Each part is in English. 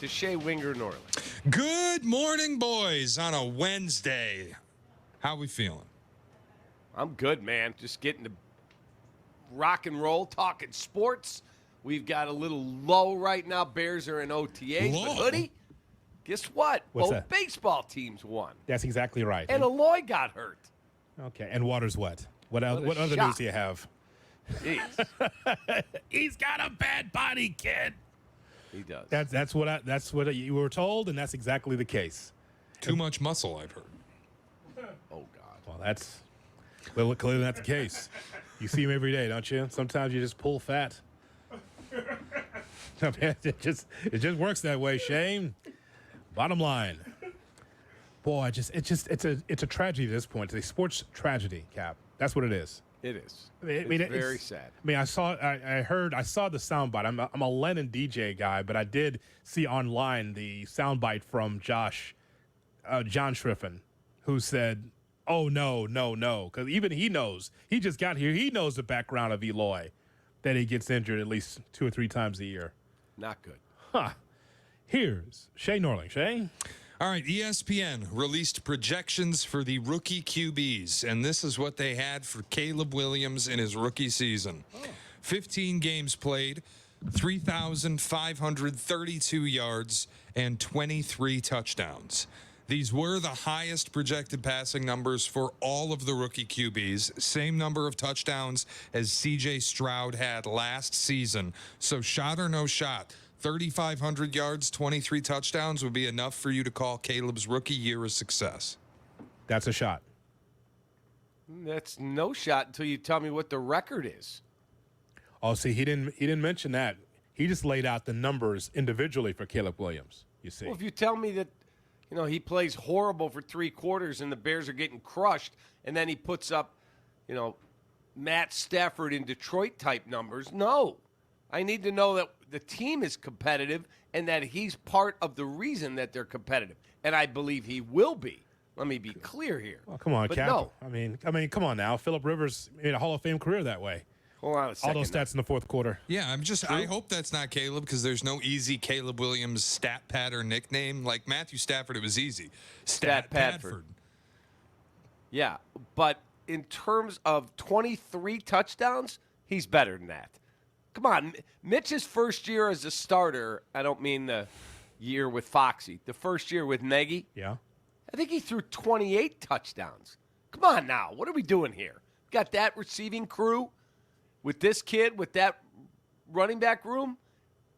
to Shea Winger Norley. Good morning, boys, on a Wednesday. How we feeling? I'm good, man. Just getting to rock and roll, talking sports. We've got a little low right now. Bears are in OTAs. Low? But, Hoodie, guess what? What's Both that? baseball teams won. That's exactly right. And Aloy got hurt. Okay, and Water's wet. What else? What a What other shock. news do you have? Jeez, He's got a bad body, kid. he does. That's what you were told, and that's exactly the case. Too much muscle, I've heard. Oh, God. Well, clearly that's the case. You see him every day, don't you? Sometimes you just pull fat. I mean, it just works that way, Shane. Bottom line, boy, it's a tragedy at this point. It's a sports tragedy, Cap. That's what it is. It is. I mean, it's very sad. I mean, I saw the soundbite. I'm a Lennon DJ guy, but I did see online the soundbite from John Schriffen, who said, "Oh no, because even he knows. He just got here. He knows the background of Eloy, that he gets injured at least 2 or 3 times a year. Not good. Huh. Here's Shea Norling. Shea. All right, ESPN released projections for the rookie QBs, and this is what they had for Caleb Williams in his rookie season. 15 games played, 3,532 yards, and 23 touchdowns. These were the highest projected passing numbers for all of the rookie QBs. Same number of touchdowns as C.J. Stroud had last season. So shot or no shot, 3,500 yards, 23 touchdowns would be enough for you to call Caleb's rookie year a success. That's a shot. That's no shot until you tell me what the record is. Oh, see, he didn't mention that. He just laid out the numbers individually for Caleb Williams. You see. Well, if you tell me that, he plays horrible for 3 quarters and the Bears are getting crushed, and then he puts up, Matt Stafford in Detroit type numbers, no. I need to know that the team is competitive and that he's part of the reason that they're competitive. And I believe he will be. Let me be clear here. Well, come on, but Cap. No. I mean, come on now. Phillip Rivers made a Hall of Fame career that way. Hold on a second. All those stats in the fourth quarter. Yeah, I hope that's not Caleb, because there's no easy Caleb Williams stat pad or nickname. Like Matthew Stafford, it was easy. Stat Padford. Yeah, but in terms of 23 touchdowns, he's better than that. Come on, Mitch's first year as a starter, I don't mean the year with Foxy, the first year with Nagy, Yeah. I think he threw 28 touchdowns. Come on now, what are we doing here? Got that receiving crew with this kid, with that running back room?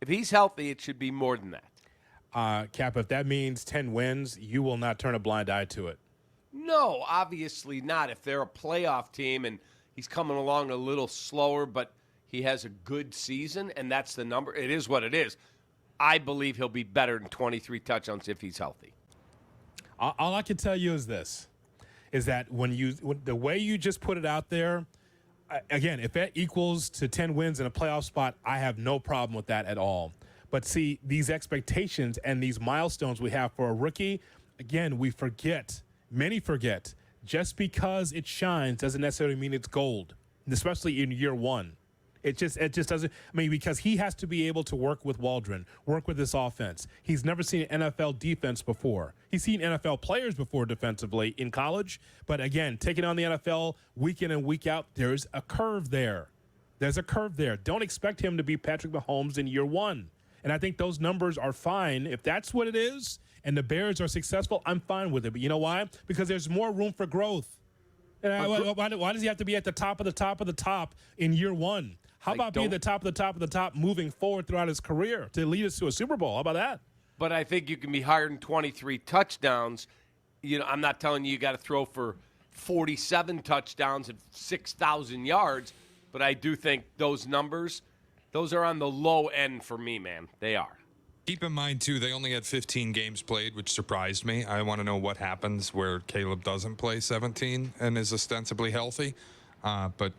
If he's healthy, it should be more than that. Cap, if that means 10 wins, you will not turn a blind eye to it. No, obviously not. If they're a playoff team and he's coming along a little slower, but he has a good season, and that's the number, it is what it is. I believe he'll be better than 23 touchdowns if he's healthy. All I can tell you is this, is that the way you just put it out there, again, if that equals to 10 wins in a playoff spot, I have no problem with that at all. But see, these expectations and these milestones we have for a rookie, again, many forget, just because it shines doesn't necessarily mean it's gold, especially in year one. It just doesn't. I mean, because he has to be able to work with Waldron, work with this offense. He's never seen an NFL defense before. He's seen NFL players before defensively in college. But again, taking on the NFL week in and week out, there's a curve there. There's a curve there. Don't expect him to be Patrick Mahomes in year one. And I think those numbers are fine. If that's what it is and the Bears are successful, I'm fine with it. But you know why? Because there's more room for growth. Why does he have to be at the top of the top of the top in year one? How about being the top of the top of the top moving forward throughout his career to lead us to a Super Bowl? How about that? But I think you can be higher than 23 touchdowns. I'm not telling you got to throw for 47 touchdowns and 6,000 yards, but I do think those numbers, those are on the low end for me, man. They are. Keep in mind, too, they only had 15 games played, which surprised me. I want to know what happens where Caleb doesn't play 17 and is ostensibly healthy. But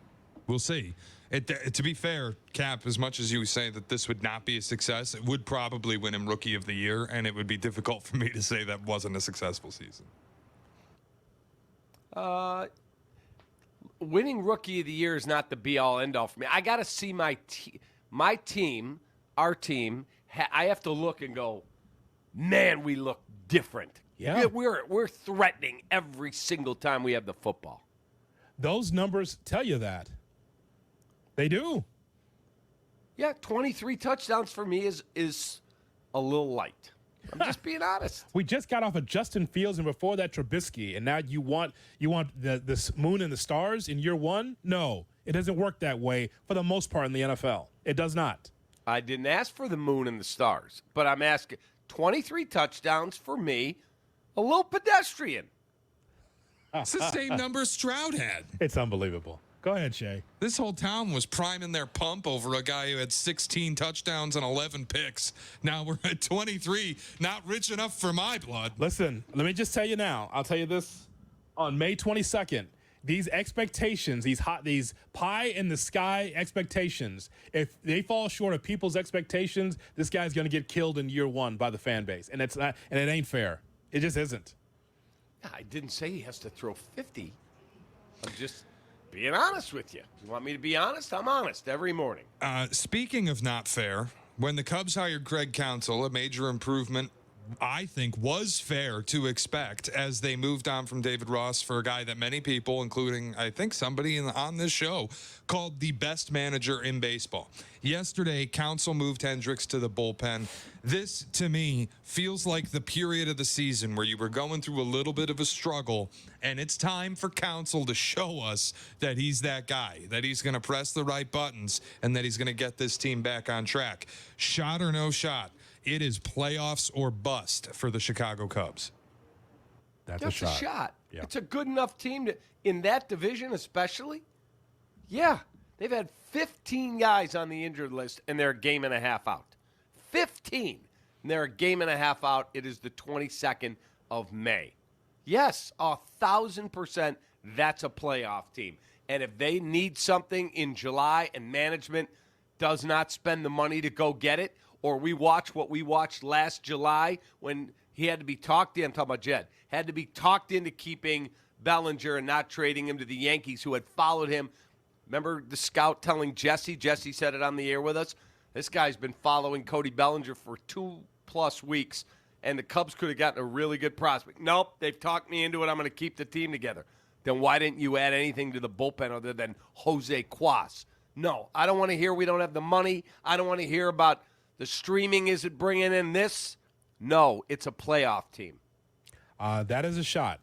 we'll see. To be fair, Cap, as much as you say that this would not be a success, it would probably win him Rookie of the Year, and it would be difficult for me to say that wasn't a successful season. Winning Rookie of the Year is not the be-all, end-all for me. I got to see my team, our team. I have to look and go, man, we look different. Yeah. We're threatening every single time we have the football. Those numbers tell you that. They do. Yeah, 23 touchdowns for me is a little light. I'm just being honest. We just got off of Justin Fields and before that Trubisky, and now you want the moon and the stars in year one? No, it doesn't work that way for the most part in the NFL. It does not. I didn't ask for the moon and the stars, but I'm asking 23 touchdowns for me, a little pedestrian. It's the same number Stroud had. It's unbelievable. Go ahead, Shay. This whole town was priming their pump over a guy who had 16 touchdowns and 11 picks. Now we're at 23. Not rich enough for my blood. Listen, let me just tell you now. I'll tell you this. On May 22nd, these expectations, these pie in the sky expectations, if they fall short of people's expectations, this guy's going to get killed in year one by the fan base. And it's not, and it ain't fair. It just isn't. I didn't say he has to throw 50. I'm just being honest with you. You want me to be honest? I'm honest every morning. Speaking of not fair, when the Cubs hired Craig Counsell, a major improvement, I think, was fair to expect as they moved on from David Ross for a guy that many people, including, I think, somebody on this show, called the best manager in baseball. Yesterday, Counsell moved Hendricks to the bullpen. This, to me, feels like the period of the season where you were going through a little bit of a struggle, and it's time for Counsell to show us that he's that guy, that he's going to press the right buttons, and that he's going to get this team back on track. Shot or no shot, it is playoffs or bust for the Chicago Cubs. That's a shot. Yeah. It's a good enough team in that division especially. Yeah, they've had 15 guys on the injured list, and they're a game and a half out. 15. And they're a game and a half out. It is the 22nd of May. Yes, 1,000% that's a playoff team. And if they need something in July and management does not spend the money to go get it, or we watch what we watched last July when he had to be talked in, I'm talking about Jed, had to be talked into keeping Bellinger and not trading him to the Yankees who had followed him. Remember the scout telling Jesse said it on the air with us, this guy's been following Cody Bellinger for 2+ weeks, and the Cubs could have gotten a really good prospect. Nope, they've talked me into it. I'm going to keep the team together. Then why didn't you add anything to the bullpen other than Jose Cuas? No, I don't want to hear we don't have the money. I don't want to hear about the streaming isn't bringing in this. No, it's a playoff team. That is a shot.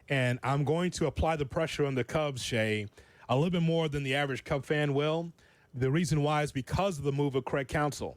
And I'm going to apply the pressure on the Cubs, Shay, a little bit more than the average Cub fan will. The reason why is because of the move of Craig Counsell.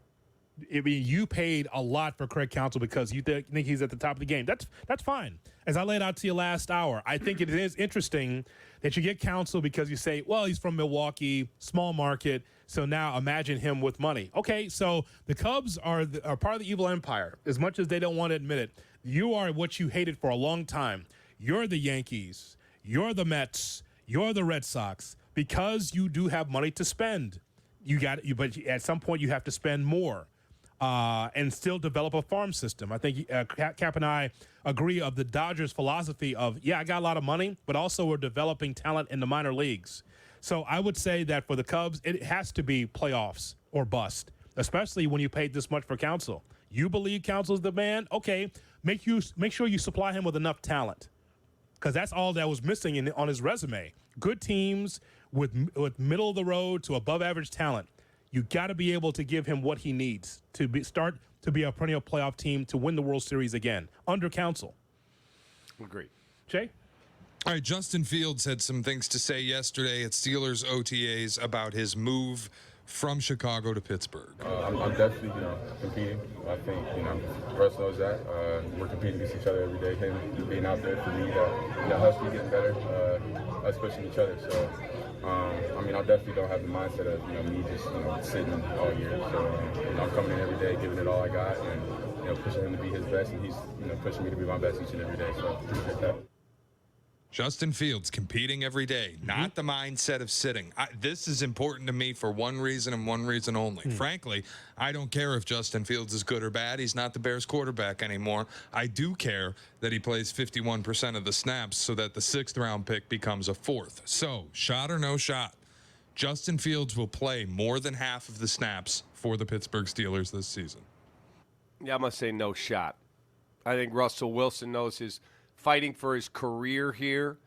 I mean, you paid a lot for Craig Counsell because you think he's at the top of the game. That's fine. As I laid out to you last hour, I think it is interesting that you get Counsell because you say, well, he's from Milwaukee, small market, so now imagine him with money. Okay, so the Cubs are part of the evil empire. As much as they don't want to admit it, you are what you hated for a long time. You're the Yankees. You're the Mets. You're the Red Sox because you do have money to spend. But at some point you have to spend more. And still develop a farm system. I think Kap and I agree of the Dodgers' philosophy of, yeah, I got a lot of money, but also we're developing talent in the minor leagues. So I would say that for the Cubs, it has to be playoffs or bust, especially when you paid this much for Counsell. You believe Counsell's the man? Okay, make sure you supply him with enough talent because that's all that was missing on his resume. Good teams with middle of the road to above average talent. You got to be able to give him what he needs to start to be a perennial playoff team to win the World Series again under Counsell. Agreed. Jay? All right, Justin Fields had some things to say yesterday at Steelers OTAs about his move from Chicago to Pittsburgh. I'm definitely, competing. I think, Russ knows that. We're competing against each other every day. Him being out there for me, helps me getting better, us pushing each other. So, I definitely don't have the mindset of, me just, sitting all year. So, I'm coming in every day, giving it all I got, and, pushing him to be his best, and he's, pushing me to be my best each and every day. So, appreciate that. Justin Fields competing every day, not the mindset of sitting. This is important to me for one reason and one reason only. Frankly, I don't care if Justin Fields is good or bad. He's not the Bears quarterback anymore. I do care that he plays 51% of the snaps so that the 6th round pick becomes a 4th. So, shot or no shot, Justin Fields will play more than half of the snaps for the Pittsburgh Steelers this season. Yeah, I'm going to say no shot. I think Russell Wilson knows his fighting for his career here,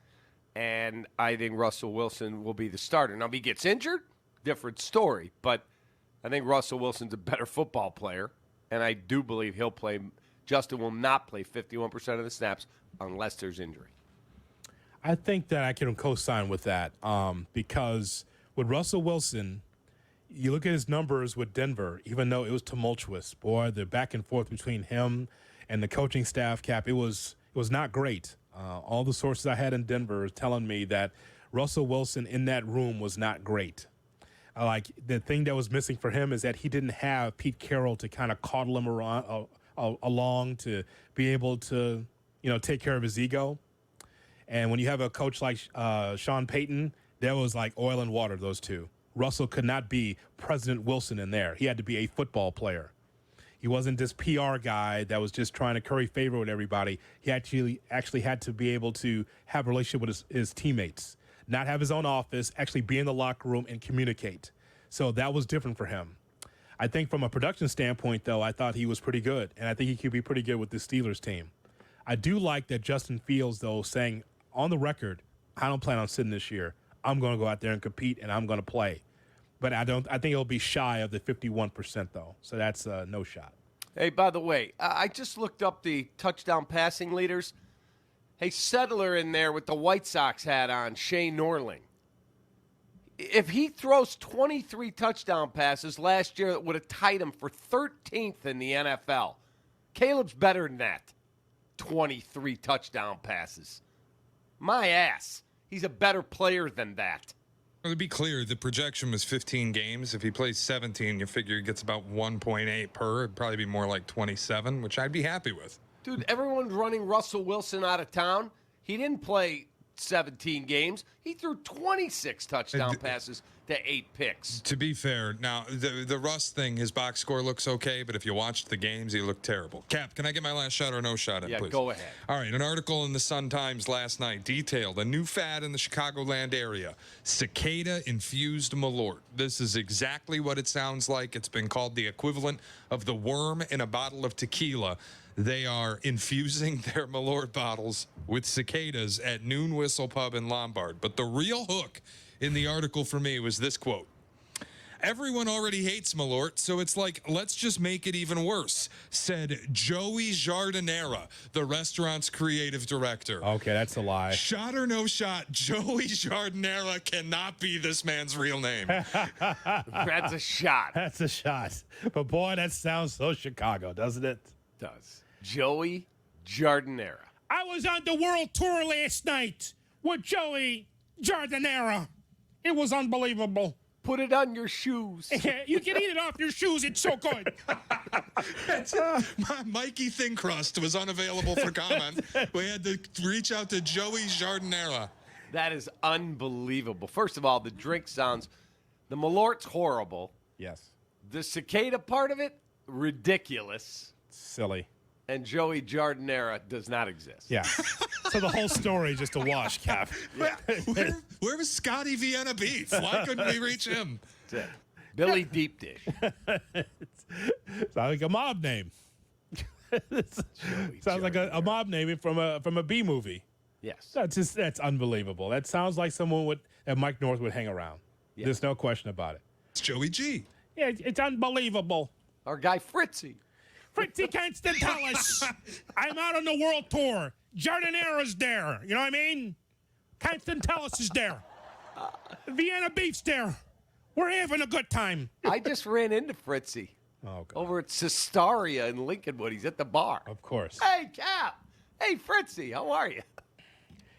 and I think Russell Wilson will be the starter. Now, if he gets injured, different story, but I think Russell Wilson's a better football player, and I do believe he'll play. Justin will not play 51% of the snaps unless there's injury. I think that I can co-sign with that because with Russell Wilson, you look at his numbers with Denver, even though it was tumultuous, boy, the back and forth between him and the coaching staff, Cap, it was not great. All the sources I had in Denver are telling me that Russell Wilson in that room was not great. Like the thing that was missing for him is that he didn't have Pete Carroll to kind of coddle him around, along to be able to, take care of his ego. And when you have a coach like Sean Payton, there was like oil and water, those two. Russell could not be President Wilson in there. He had to be a football player. He wasn't this PR guy that was just trying to curry favor with everybody. He actually had to be able to have a relationship with his teammates, not have his own office, actually be in the locker room and communicate. So that was different for him. I think from a production standpoint, though, I thought he was pretty good, and I think he could be pretty good with the Steelers team. I do like that Justin Fields, though, saying on the record, I don't plan on sitting this year. I'm going to go out there and compete, and I'm going to play. But I think it'll be shy of the 51%, though. So that's no shot. Hey, by the way, I just looked up the touchdown passing leaders. Hey, Settler in there with the White Sox hat on, Shane Norling. If he throws 23 touchdown passes last year, that would have tied him for 13th in the NFL. Caleb's better than that. 23 touchdown passes. My ass. He's a better player than that. Well, to be clear, the projection was 15 games. If he plays 17, you figure he gets about 1.8 per. It'd probably be more like 27, which I'd be happy with. Dude, everyone's running Russell Wilson out of town. He didn't play 17 games. He threw 26 touchdown passes to 8 picks. To be fair, now, the Russ thing, his box score looks okay, but if you watched the games, he looked terrible. Cap, can I get my last shot or no shot in, Yeah, please? go ahead. All right, an article in the Sun-Times last night detailed a new fad in the Chicagoland area, cicada-infused Malort. This is exactly what it sounds like. It's been called the equivalent of the worm in a bottle of tequila. They are infusing their Malort bottles with cicadas at Noon Whistle Pub in Lombard. But the real hook in the article for me was this quote. Everyone already hates Malort, so it's like, let's just make it even worse, said Joey Jardinera, the restaurant's creative director. Okay, that's a lie. Shot or no shot, Joey Jardinera cannot be this man's real name. That's a shot. That's a shot. But, boy, that sounds so Chicago, doesn't it? Does. Joey Jardinera. I was on the world tour last night with Joey Jardinera. It was unbelievable. Put it on your shoes. You can eat it off your shoes. It's so good. Mikey Thin Crust was unavailable for comment. We had to reach out to Joey Jardinera. That is unbelievable. First of all, the drink sounds, the Malort's horrible. Yes. The cicada part of it, ridiculous. Silly. And Joey Jardinera does not exist. Yeah. So the whole story is just a wash, Cap. Yeah. Where was Scotty Vienna Beats? Why couldn't we reach him? That's it. Billy Deep Dish. Sounds like a mob name. Sounds like a mob name from a B movie. Yes. That's unbelievable. That sounds like someone that Mike North would hang around. Yeah. There's no question about it. It's Joey G. Yeah, it's unbelievable. Our guy Fritzy. Fritzy Constantalis. I'm out on the world tour. Jardinera's there. You know what I mean? Constantalis is there. Vienna Beef's there. We're having a good time. I just ran into Fritzy Oh, God. over at Sestaria in Lincolnwood. He's at the bar. Of course. Hey, Cap. Hey, Fritzy. How are you?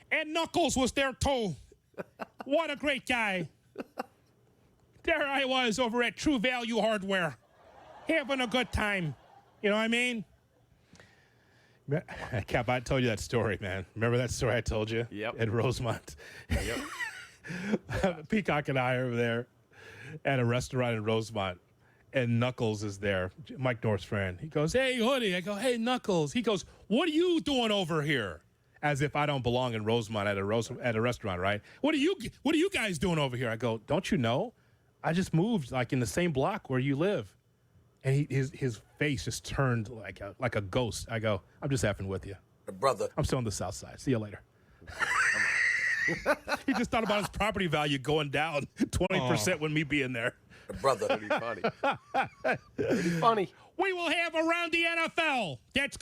And Knuckles was there, too. What a great guy. There I was over at True Value Hardware, having a good time. You know what I mean? Cap, I told you that story, man. Remember that story I told you? Yep. At Rosemont? Yep. Peacock and I are over there at a restaurant in Rosemont, and Knuckles is there, Mike North's friend. He goes, hey, Hoodie. I go, hey, Knuckles. He goes, what are you doing over here? As if I don't belong in Rosemont at a restaurant, right? What are you guys doing over here? I go, don't you know? I just moved like in the same block where you live. And his face just turned like a ghost. I go, I'm just effing with you. Brother. I'm still on the south side. See you later. He just thought about his property value going down 20% when me being there. Brother. Pretty funny. Pretty funny. We will have Around the NFL. That's